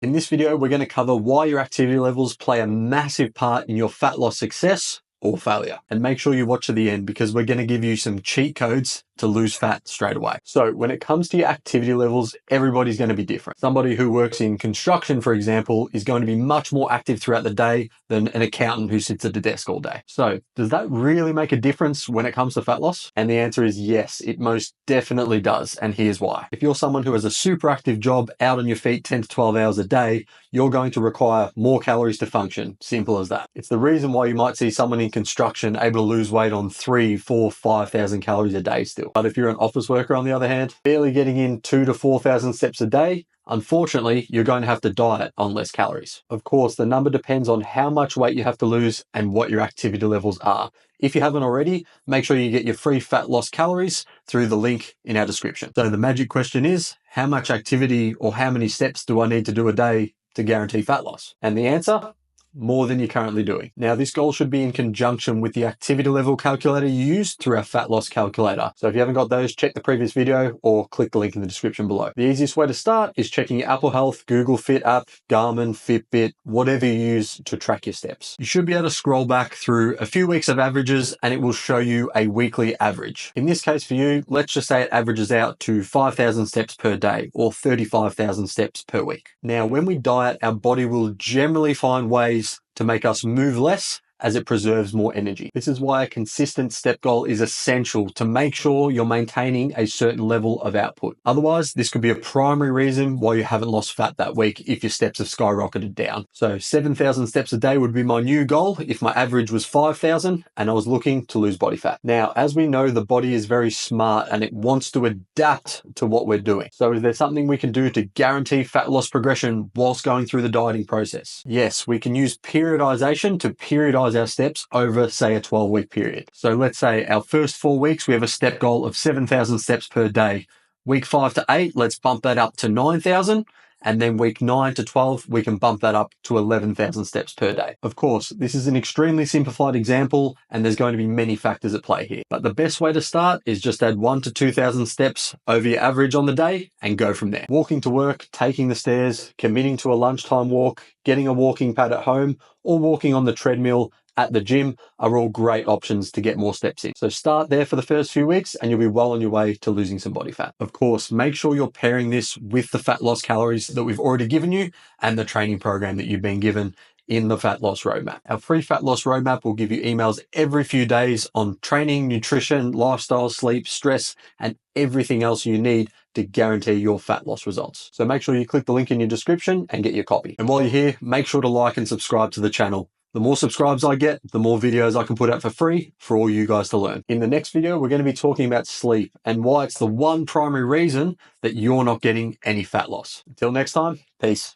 In this video, we're going to cover why your activity levels play a massive part in your fat loss success or failure. And make sure you watch to the end because we're going to give you some cheat codes to lose fat straight away. So when it comes to your activity levels, everybody's going to be different. Somebody who works in construction, for example, is going to be much more active throughout the day than an accountant who sits at a desk all day. So does that really make a difference when it comes to fat loss? And the answer is yes, it most definitely does. And here's why. If you're someone who has a super active job out on your feet 10 to 12 hours a day, you're going to require more calories to function. Simple as that. It's the reason why you might see someone in construction able to lose weight on 3, 4, 5,000 calories a day still. But if you're an office worker, on the other hand, barely getting in 2,000 to 4,000 steps a day, unfortunately, you're going to have to diet on less calories. Of course, the number depends on how much weight you have to lose and what your activity levels are. If you haven't already, make sure you get your free fat loss calories through the link in our description. So the magic question is, how much activity or how many steps do I need to do a day to guarantee fat loss? And the answer? More than you're currently doing. Now, this goal should be in conjunction with the activity level calculator you use through our fat loss calculator. So if you haven't got those, check the previous video or click the link in the description below. The easiest way to start is checking your Apple Health, Google Fit app, Garmin, Fitbit, whatever you use to track your steps. You should be able to scroll back through a few weeks of averages and it will show you a weekly average. In this case for you, let's just say it averages out to 5,000 steps per day or 35,000 steps per week. Now, when we diet, our body will generally find ways to make us move less as it preserves more energy. This is why a consistent step goal is essential to make sure you're maintaining a certain level of output. Otherwise, this could be a primary reason why you haven't lost fat that week if your steps have skyrocketed down. So 7,000 steps a day would be my new goal if my average was 5,000 and I was looking to lose body fat. Now, as we know, the body is very smart and it wants to adapt to what we're doing. So is there something we can do to guarantee fat loss progression whilst going through the dieting process? Yes, we can use periodization to periodize our steps over, say, a 12-week period. So let's say our first 4 weeks, we have a step goal of 7,000 steps per day. Week 5 to 8, let's bump that up to 9,000. And then week 9 to 12, we can bump that up to 11,000 steps per day. Of course, this is an extremely simplified example and there's going to be many factors at play here. But the best way to start is just add 1,000 to 2,000 steps over your average on the day and go from there. Walking to work, taking the stairs, committing to a lunchtime walk, getting a walking pad at home, or walking on the treadmill at the gym are all great options to get more steps in. So start there for the first few weeks and you'll be well on your way to losing some body fat. Of course, make sure you're pairing this with the fat loss calories that we've already given you and the training program that you've been given in the Fat Loss Roadmap. Our free Fat Loss Roadmap will give you emails every few days on training, nutrition, lifestyle, sleep, stress, and everything else you need to guarantee your fat loss results. So make sure you click the link in your description and get your copy. And while you're here, make sure to like and subscribe to the channel. The more subscribes I get, the more videos I can put out for free for all you guys to learn. In the next video, we're going to be talking about sleep and why it's the one primary reason that you're not getting any fat loss. Until next time, peace.